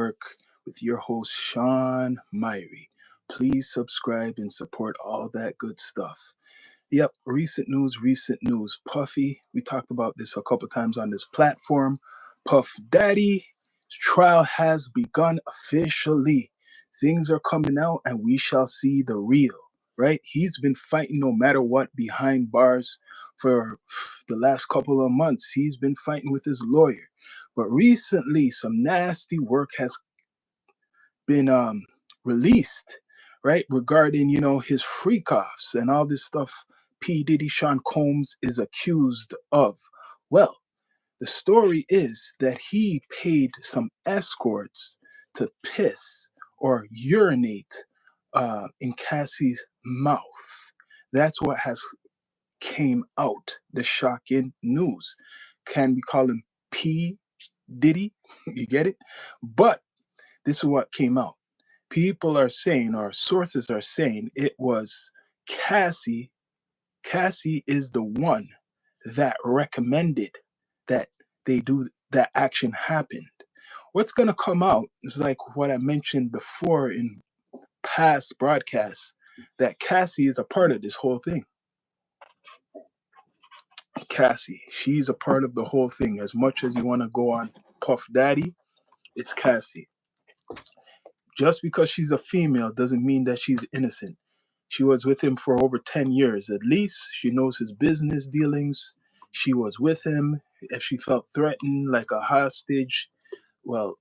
Work with your host, Sean Myrie. Please subscribe and support all that good stuff. Yep, recent news. Puffy, we talked about this a couple times on this platform. Puff Daddy trial has begun officially. Things are coming out and we shall see the real, right? He's been fighting no matter what behind bars for the last couple of months. He's been fighting with his lawyer. But recently, some nasty work has been released, right, regarding his freak offs and all this stuff P. Diddy Sean Combs is accused of. Well, the story is that he paid some escorts to piss or urinate in Cassie's mouth. That's what has came out. The shocking news. Can we call him P. Diddy? You get it? But this is what came out. People are saying, or sources are saying, it was Cassie. Cassie is the one that recommended that they do that action happened. What's going to come out is like what I mentioned before in past broadcasts, that Cassie is a part of this whole thing. Cassie, she's a part of the whole thing. As much as you want to go on Puff Daddy, it's Cassie. Just because she's a female doesn't mean that she's innocent. She was with him for over 10 years at least. She knows his business dealings. She was with him. If she felt threatened like a hostage, well,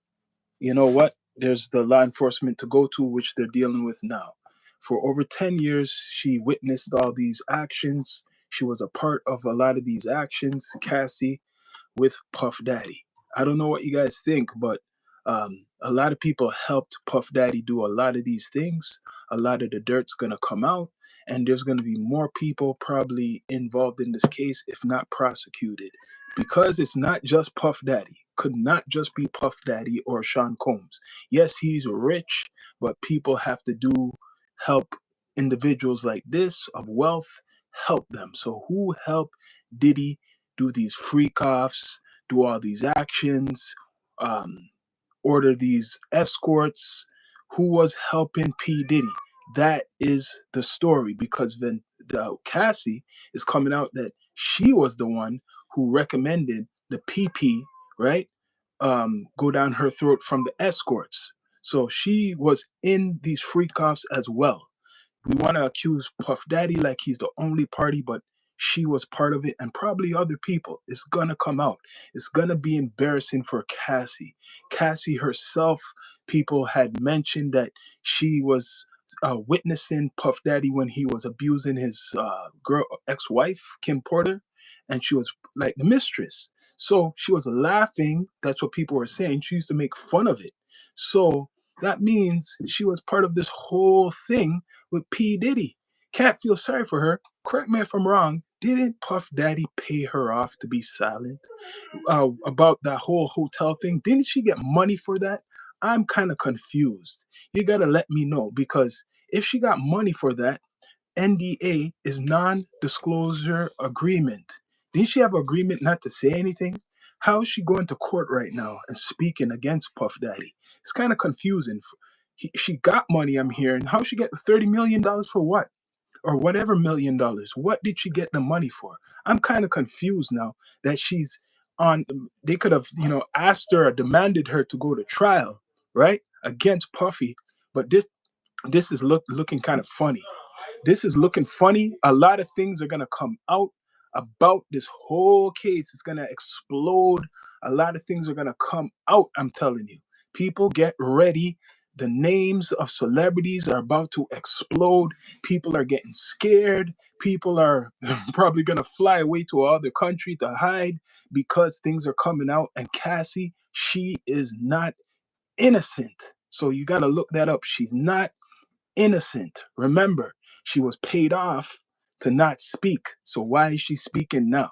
you know what? There's the law enforcement to go to, which they're dealing with now. For over 10 years, she witnessed all these actions. She was a part of a lot of these actions, Cassie, with Puff Daddy. I don't know what you guys think, but a lot of people helped Puff Daddy do a lot of these things. A lot of the dirt's going to come out, and there's going to be more people probably involved in this case, if not prosecuted. Because it's not just Puff Daddy. Could not just be Puff Daddy or Sean Combs. Yes, he's rich, but people have to help individuals like this of wealth, help them. So who helped Diddy do these freak offs, do all these actions, um, order these escorts? Who was helping P. Diddy? That is the story, because then the Cassie is coming out that she was the one who recommended the PP, right? Go down her throat from the escorts. So she was in these freak offs as well. We want to accuse Puff Daddy like he's the only party, but she was part of it, and probably other people. It's gonna come out. It's gonna be embarrassing for Cassie. Cassie herself, people had mentioned that she was witnessing Puff Daddy when he was abusing his girl ex-wife, Kim Porter, and she was like the mistress. So she was laughing. That's what people were saying. She used to make fun of it. So that means she was part of this whole thing with P. Diddy. Can't feel sorry for her. Correct me if I'm wrong. Didn't Puff Daddy pay her off to be silent about that whole hotel thing? Didn't she get money for that? I'm kind of confused. You gotta let me know, because if she got money for that, NDA is non-disclosure agreement. Didn't she have an agreement not to say anything? How is she going to court right now and speaking against Puff Daddy? It's kind of confusing. She got money, I'm hearing. How she get $30 million for what? Or whatever $1 million. What did she get the money for? I'm kind of confused now that she's on. They could have, asked her or demanded her to go to trial, right, against Puffy. But this is looking kind of funny. This is looking funny. A lot of things are going to come out about this whole case. It's going to explode. A lot of things are going to come out, I'm telling you. People get ready. The names of celebrities are about to explode. People are getting scared. People are probably going to fly away to another country to hide because things are coming out. And Cassie, she is not innocent. So you got to look that up. She's not innocent. Remember, she was paid off to not speak. So why is she speaking now?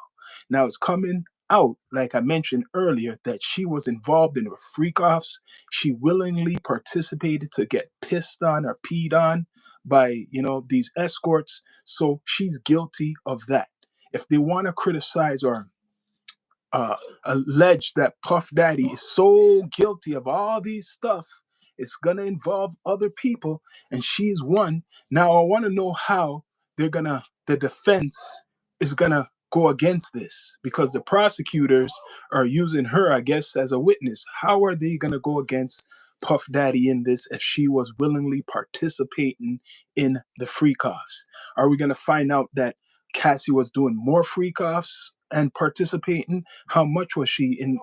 Now it's coming out, like I mentioned earlier, that she was involved in the freak offs. She willingly participated to get pissed on or peed on by, these escorts. So she's guilty of that. If they want to criticize or uh, allege that Puff Daddy is so guilty of all these stuff, it's gonna involve other people, and she's one. Now I want to know how the defense is gonna go against this, because the prosecutors are using her, I guess, as a witness. How are they gonna go against Puff Daddy in this if she was willingly participating in the freak offs? Are we gonna find out that Cassie was doing more freak offs and participating? How much was she in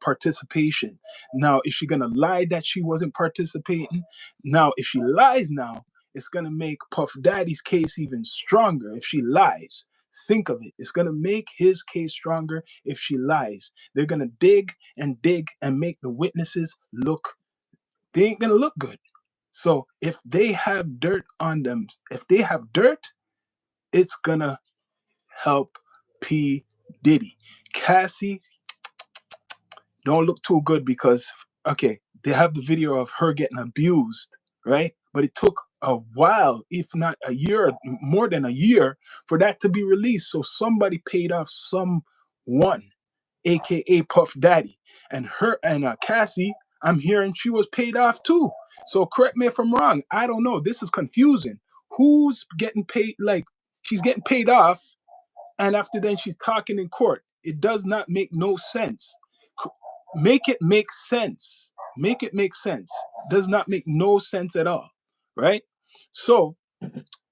participation? Now, is she gonna lie that she wasn't participating? Now, if she lies now, it's gonna make Puff Daddy's case even stronger if she lies. Think of it. It's gonna make his case stronger if she lies. They're gonna dig and make the witnesses look. They ain't gonna look good. So if they have dirt on them, if they have dirt, it's gonna help P. Diddy. Cassie don't look too good because, okay, they have the video of her getting abused, right? But it took a while, if not a year, more than a year, for that to be released. So somebody paid off someone, aka Puff Daddy, and her and Cassie. I'm hearing she was paid off too. So correct me if I'm wrong. I don't know. This is confusing. Who's getting paid? Like, she's getting paid off, and after then she's talking in court. It does not make no sense. Make it make sense. Make it make sense. Does not make no sense at all, right? So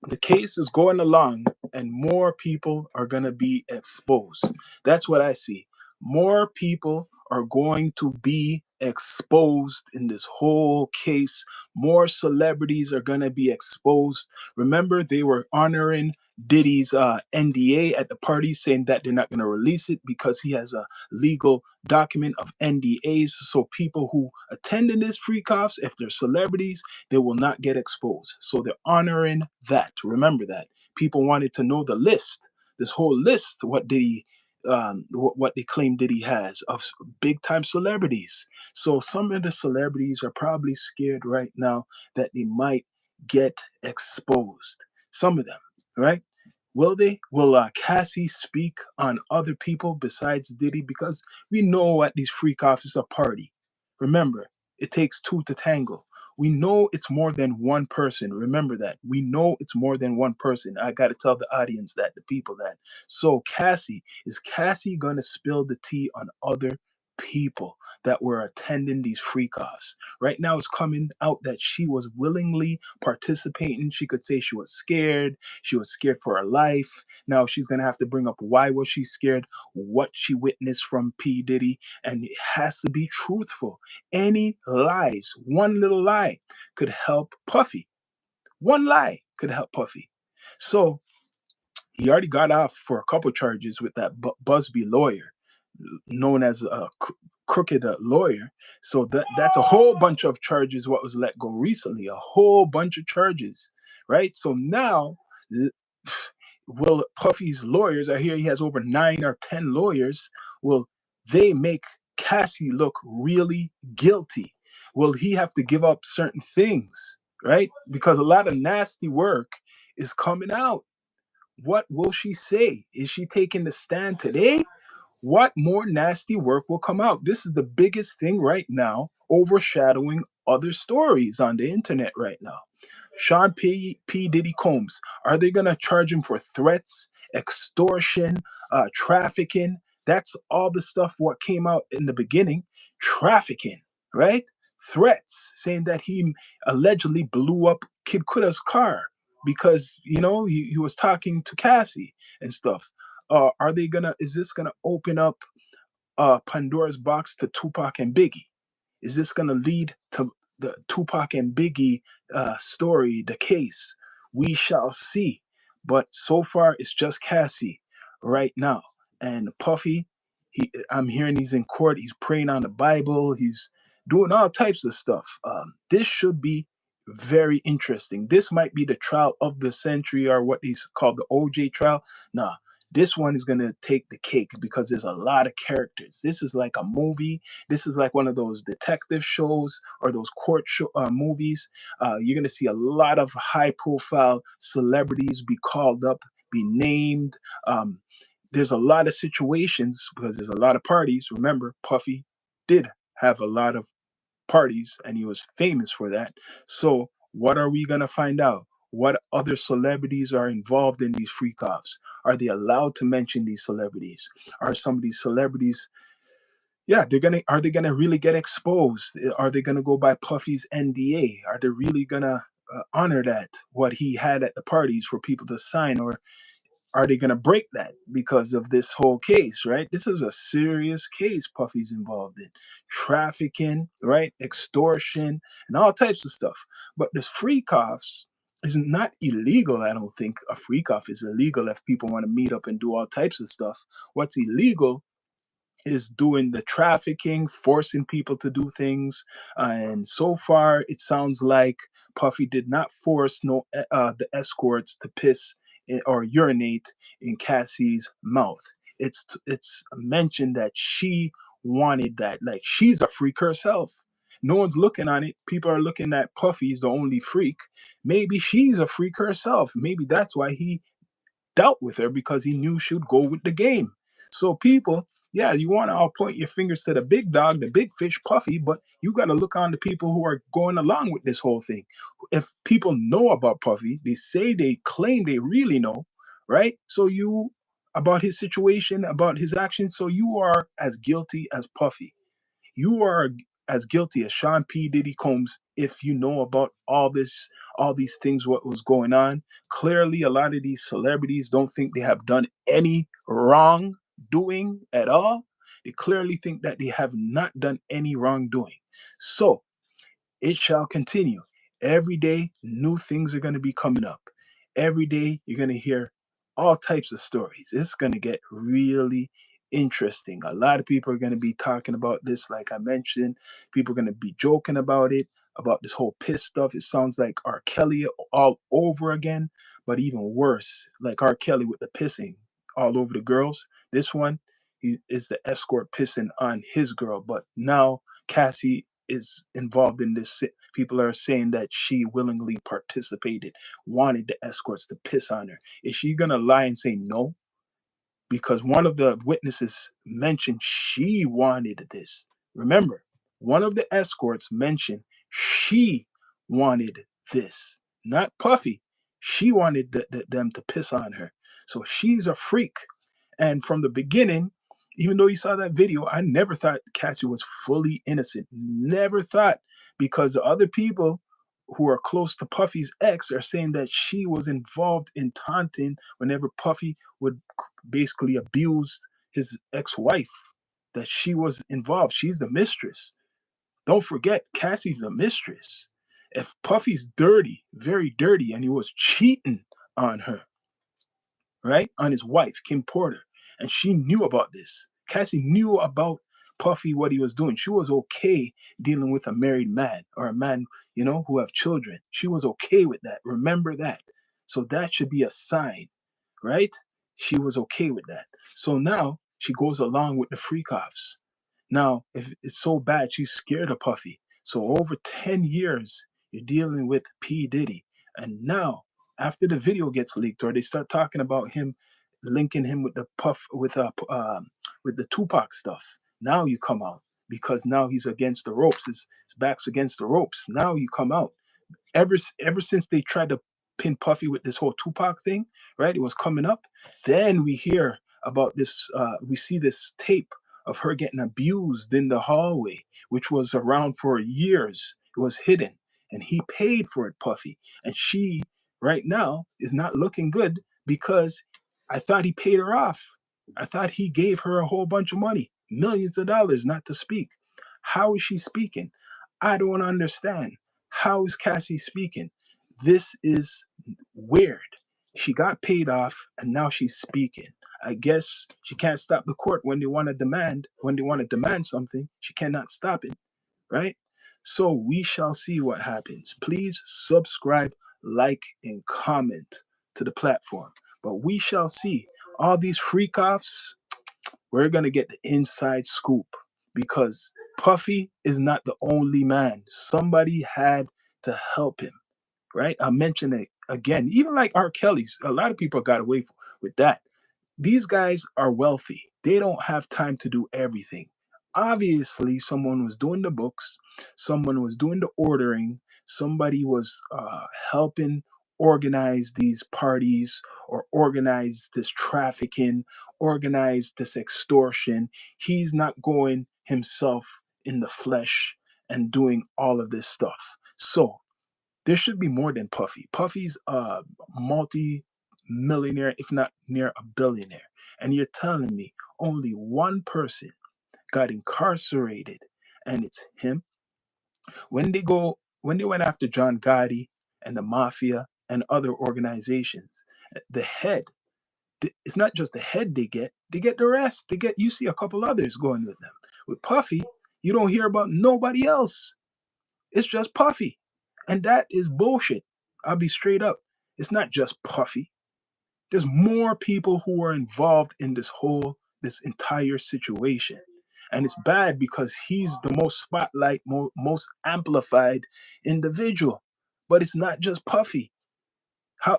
the case is going along, and more people are going to be exposed. That's what I see. More people are going to be exposed in this whole case. More celebrities are going to be exposed. Remember, they were honoring Diddy's NDA at the party, saying that they're not going to release it because he has a legal document of NDAs. So people who attend in this free offs, if they're celebrities, they will not get exposed. So they're honoring that. Remember that. People wanted to know the list, this whole list, what Diddy, what they claim Diddy has of big time celebrities. So some of the celebrities are probably scared right now that they might get exposed. Some of them, right? Will they? Will Cassie speak on other people besides Diddy? Because we know at these freak offs it's a party. Remember, it takes two to tango. We know it's more than one person. Remember that. We know it's more than one person. I got to tell the audience that, the people that. So, Cassie, is Cassie going to spill the tea on other people that were attending these freak offs? Right now, it's coming out that she was willingly participating. She could say she was scared. She was scared for her life. Now, she's going to have to bring up why was she scared, what she witnessed from P. Diddy, and it has to be truthful. Any lies, one little lie could help Puffy. One lie could help Puffy. So he already got off for a couple charges with that Busby lawyer, known as a crooked lawyer. So that's a whole bunch of charges. What was let go recently? A whole bunch of charges, right? So now, will Puffy's lawyers? I hear he has over 9 or 10 lawyers. Will they make Cassie look really guilty? Will he have to give up certain things, right? Because a lot of nasty work is coming out. What will she say? Is she taking the stand today? What more nasty work will come out? This is the biggest thing right now, overshadowing other stories on the internet right now. Sean P. Diddy Combs, are they going to charge him for threats, extortion, trafficking? That's all the stuff what came out in the beginning. Trafficking, right? Threats, saying that he allegedly blew up Kid Kuda's car because, he was talking to Cassie and stuff. Is this gonna open up Pandora's box to Tupac and Biggie? Is this going to lead to the Tupac and Biggie story, the case? We shall see. But so far, it's just Cassie right now. And Puffy, I'm hearing he's in court. He's praying on the Bible. He's doing all types of stuff. This should be very interesting. This might be the trial of the century, or what is called the OJ trial. Nah, this one is going to take the cake because there's a lot of characters. This is like a movie. This is like one of those detective shows or those movies. You're going to see a lot of high profile celebrities be called up, be named. Um, there's a lot of situations because there's a lot of parties. Remember, Puffy did have a lot of parties and he was famous for that. So, what are we going to find out? What other celebrities are involved in these freak offs? Are they allowed to mention these celebrities? Are some of these celebrities, yeah, are they gonna really get exposed? Are they gonna go by Puffy's NDA? Are they really gonna honor that, what he had at the parties for people to sign, or are they going to break that because of this whole case, right? This is a serious case Puffy's involved in. Trafficking, right? Extortion, and all types of stuff. But this freak offs is not illegal, I don't think. A freak off is illegal if people want to meet up and do all types of stuff. What's illegal is doing the trafficking, forcing people to do things. And so far, it sounds like Puffy did not force the escorts to piss or urinate in Cassie's mouth. It's mentioned that she wanted that, like she's a freak herself. No one's looking on it. People are looking at Puffy's the only freak. Maybe she's a freak herself. Maybe that's why he dealt with her, because he knew she would go with the game. So people, yeah, you want to all point your fingers to the big dog, the big fish, Puffy, but you got to look on the people who are going along with this whole thing. If people know about Puffy, they claim they really know, right? So you, about his situation, about his actions, so you are as guilty as Puffy. You are as guilty as Sean P. Diddy Combs if you know about all these things, what was going on. Clearly, a lot of these celebrities don't think they have done any wrongdoing at all. They clearly think that they have not done any wrongdoing. So it shall continue. Every day, new things are going to be coming up. Every day, you're going to hear all types of stories. It's going to get really interesting. A lot of people are going to be talking about this, like I mentioned. People are going to be joking about this whole piss stuff. It sounds like R. Kelly all over again, but even worse, like R. Kelly with the pissing all over the girls. This one is the escort pissing on his girl, but now Cassie is involved in this. People are saying that she willingly participated, wanted the escorts to piss on her. Is she gonna lie and say no? Because one of the witnesses mentioned she wanted this. Remember, one of the escorts mentioned she wanted this, not Puffy. She wanted them to piss on her. So she's a freak. And from the beginning, even though you saw that video, I never thought Cassie was fully innocent. Never thought, because the other people who are close to Puffy's ex are saying that she was involved in taunting whenever Puffy would basically abuse his ex-wife, that she was involved. She's the mistress. Don't forget, Cassie's the mistress. If Puffy's dirty, very dirty, and he was cheating on her, right? On his wife, Kim Porter. And she knew about this. Cassie knew about Puffy, what he was doing. She was okay dealing with a married man, or a man, who have children. She was okay with that. Remember that. So that should be a sign, right? She was okay with that. So now she goes along with the freak offs. Now, if it's so bad, she's scared of Puffy. So over 10 years, you're dealing with P. Diddy. And now, after the video gets leaked, or they start talking about him, linking him with the with the Tupac stuff, now you come out, because now he's against the ropes. His back's against the ropes. Now you come out. Ever since they tried to pin Puffy with this whole Tupac thing, right? It was coming up. Then we hear about this. We see this tape of her getting abused in the hallway, which was around for years. It was hidden, and he paid for it, Puffy. And she, right now, is not looking good, because I thought he paid her off. I thought he gave her a whole bunch of money, millions of dollars, not to speak. How is she speaking? I don't understand. How is Cassie speaking? This is weird. She got paid off and now she's speaking. I guess she can't stop the court when they want to demand something. She cannot stop it, right? So we shall see what happens. Please subscribe, like, and comment to the platform. But we shall see. All these freak offs, we're going to get the inside scoop, because Puffy is not the only man. Somebody had to help him, right? I mentioned it again. Even like R. Kelly's, a lot of people got away with that. These guys are wealthy. They don't have time to do everything. Obviously, someone was doing the books, someone was doing the ordering, somebody was helping organize these parties or organize this trafficking, organize this extortion. He's not going himself in the flesh and doing all of this stuff. So there should be more than Puffy. Puffy's a multi-millionaire, if not near a billionaire. And you're telling me only one person got incarcerated, and it's him. When they went after John Gotti and the mafia and other organizations, the head, it's not just the head they get the rest. You see a couple others going with them. With Puffy, you don't hear about nobody else. It's just Puffy. And that is bullshit. I'll be straight up. It's not just Puffy. There's more people who are involved in this entire situation. And it's bad because he's the most spotlight, most amplified individual. But it's not just Puffy.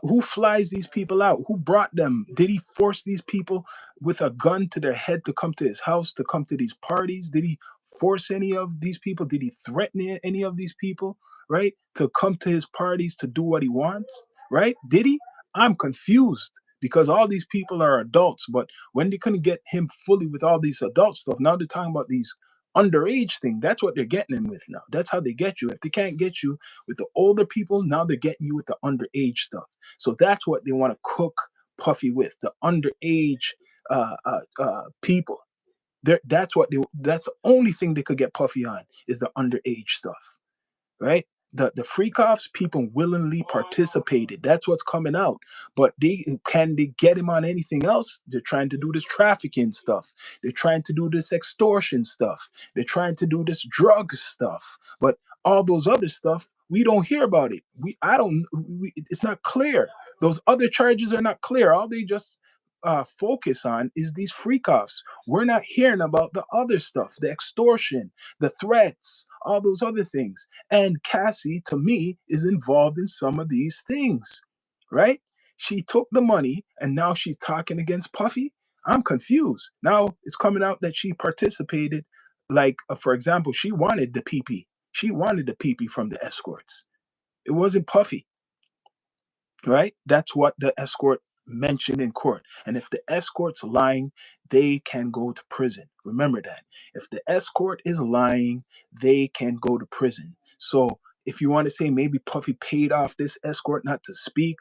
Who flies these people out? Who brought them? Did he force these people with a gun to their head to come to his house, to come to these parties? Did he force any of these people? Did he threaten any of these people, right? To come to his parties to do what he wants, right? Did he? I'm confused because all these people are adults, but when they couldn't get him fully with all these adult stuff, now they're talking about these underage thing. That's what they're getting him with now. That's how they get you. If they can't get you with the older people, now they're getting you with the underage stuff. So that's what they want to cook Puffy with, the underage people. That's the only thing they could get Puffy on is the underage stuff, right? The freak offs, people willingly participated. That's what's coming out. But they get him on anything else? They're trying to do this trafficking stuff. They're trying to do this extortion stuff. They're trying to do this drug stuff. But all those other stuff, we don't hear about it. I don't. It's not clear. Those other charges are not clear. All they just focus on is these freak offs. We're not hearing about the other stuff, the extortion, the threats, all those other things. And Cassie, to me, is involved in some of these things, right? She took the money and now she's talking against Puffy. I'm confused. Now it's coming out that she participated. Like, for example, she wanted the PP. She wanted the PP from the escorts. It wasn't Puffy, right? That's what the escort mentioned in court. And if the escort's lying, they can go to prison. Remember that. If the escort is lying, they can go to prison. So if you want to say maybe Puffy paid off this escort not to speak,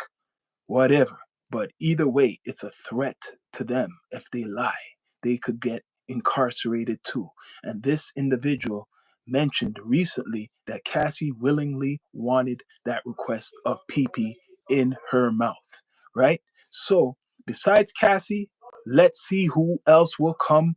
whatever. But either way, it's a threat to them. If they lie, they could get incarcerated too. And this individual mentioned recently that Cassie willingly wanted that request of PP in her mouth, right? So, besides Cassie, let's see who else will come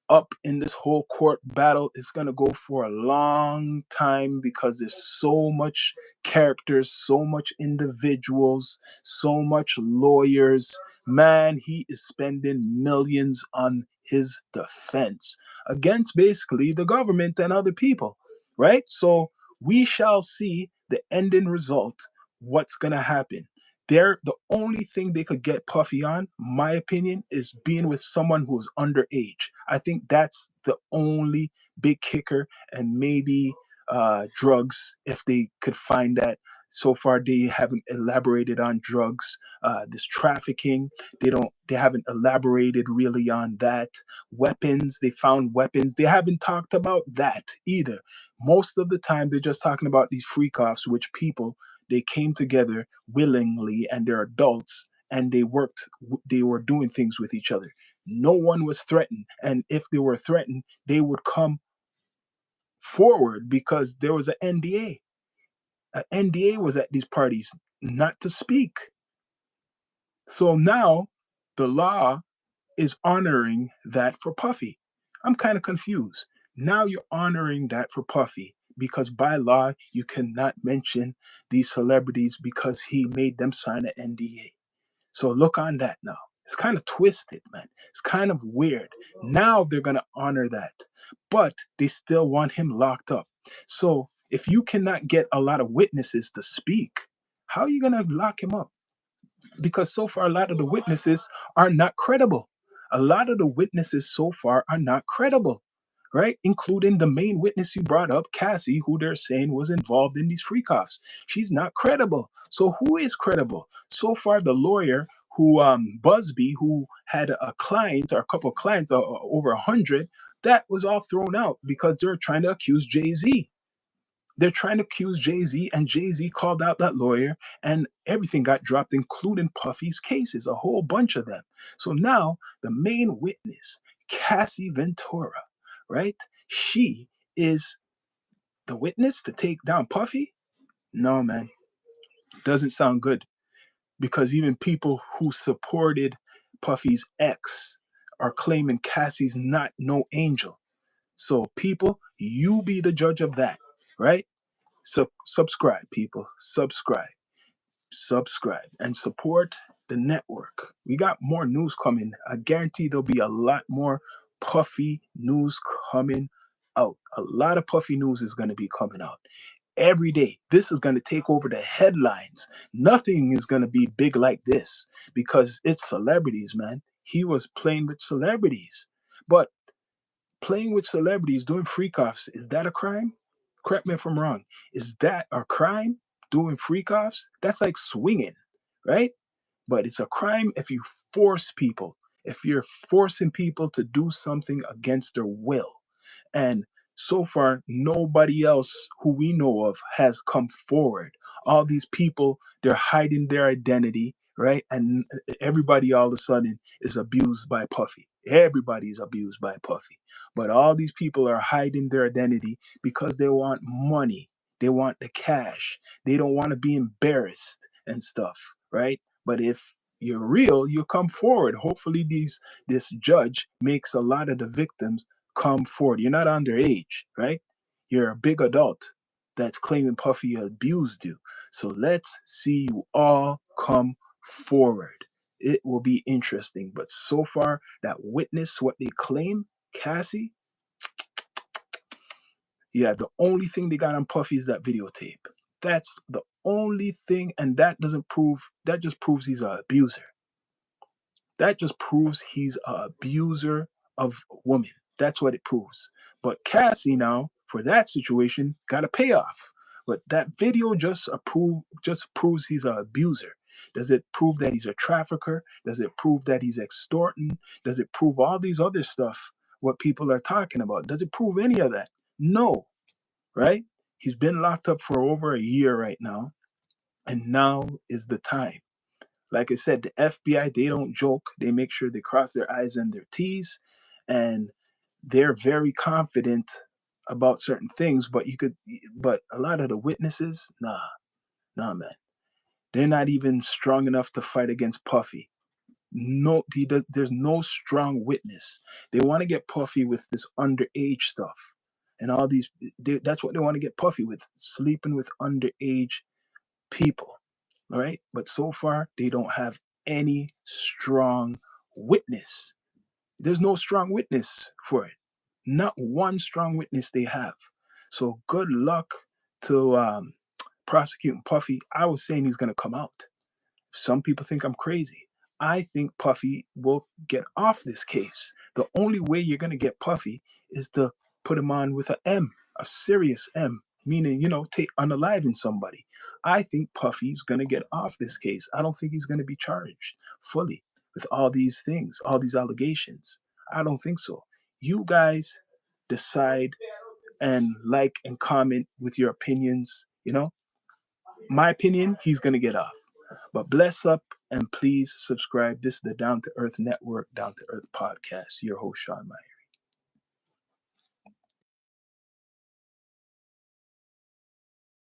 up in this whole court battle. Is going to go for a long time because there's so much characters, so much individuals, so much lawyers. Man, he is spending millions on his defense against basically the government and other people, right? So we shall see the ending result, what's going to happen. The only thing they could get Puffy on, my opinion, is being with someone who's underage. I think that's the only big kicker, and maybe drugs if they could find that. So far, they haven't elaborated on drugs. This trafficking, they haven't elaborated really on that. Weapons, they found weapons. They haven't talked about that either. Most of the time, they're just talking about these freak offs, which people they came together willingly and they're adults and they were doing things with each other. No one was threatened, and if they were threatened they would come forward because there was an NDA was at these parties not to speak. So now the law is honoring that for Puffy. I'm kind of confused. Now you're honoring that for Puffy because by law you cannot mention these celebrities because he made them sign an NDA. So look on that now. It's kind of twisted, man. It's kind of weird. Now they're going to honor that, but they still want him locked up. So if you cannot get a lot of witnesses to speak, how are you going to lock him up? because so far a lot of the witnesses are not credible. A lot of the witnesses so far are not credible, right? Including the main witness you brought up, Cassie, who they're saying was involved in these freak offs. She's not credible. So who is credible? So far, the lawyer who Busby, who had a client or a couple of clients, over 100, that was all thrown out because they're trying to accuse Jay-Z. They're trying to accuse Jay-Z, and Jay-Z called out that lawyer, and everything got dropped, including Puffy's cases, a whole bunch of them. So now the main witness, Cassie Ventura, right? She is the witness to take down Puffy? No, man. Doesn't sound good. Because even people who supported Puffy's ex are claiming Cassie's not no angel. So people, you be the judge of that, right? So subscribe, people. Subscribe, and support the network. We got more news coming. I guarantee there'll be a lot more Puffy news coming out. A lot of Puffy news is going to be coming out every day. This is going to take over the headlines. Nothing is going to be big like this because it's celebrities, man. He was playing with celebrities. But playing with celebrities, doing freak offs, is that a crime? Correct me if I'm wrong. Is that a crime? Doing freak offs? That's like swinging, right? But it's a crime if you force people, if you're forcing people to do something against their will. And so far, nobody else who we know of has come forward. All these people, they're hiding their identity, right? And everybody all of a sudden is abused by Puffy. Everybody is abused by Puffy. But all these people are hiding their identity because they want money. They want the cash. They don't want to be embarrassed and stuff, right? But if you're real, you come forward. Hopefully, this judge makes a lot of the victims come forward. You're not underage, right? You're a big adult that's claiming Puffy abused you. So let's see you all come forward. It will be interesting. But so far, that witness, what they claim, Cassie, yeah, the only thing they got on Puffy is that videotape. That's the only thing, and that doesn't prove, that just proves he's an abuser. That just proves he's an abuser of women. That's what it proves. But Cassie now, for that situation, got a payoff. But that video just proves he's an abuser. Does it prove that he's a trafficker? Does it prove that he's extorting? Does it prove all these other stuff, what people are talking about? Does it prove any of that? No, right? He's been locked up for over a year right now, and now is the time. Like I said, the FBI, they don't joke. They make sure they cross their I's and their T's, and they're very confident about certain things. But a lot of the witnesses, nah, man, they're not even strong enough to fight against Puffy. No, there's no strong witness. They want to get Puffy with this underage stuff, and all these. That's what they want to get Puffy with, sleeping with underage people. All right. But so far, they don't have any strong witness. There's no strong witness for it. Not one strong witness they have. So good luck to prosecuting Puffy. I was saying he's going to come out. Some people think I'm crazy. I think Puffy will get off this case. The only way you're going to get Puffy is to put him on with a M, a serious M, meaning, take unaliving somebody. I think Puffy's going to get off this case. I don't think he's going to be charged fully with all these things, all these allegations. I don't think so. You guys decide and like and comment with your opinions. My opinion, he's going to get off. But bless up and please subscribe. This is the Down to Earth Network, Down to Earth Podcast. Your host, Sean Meyer.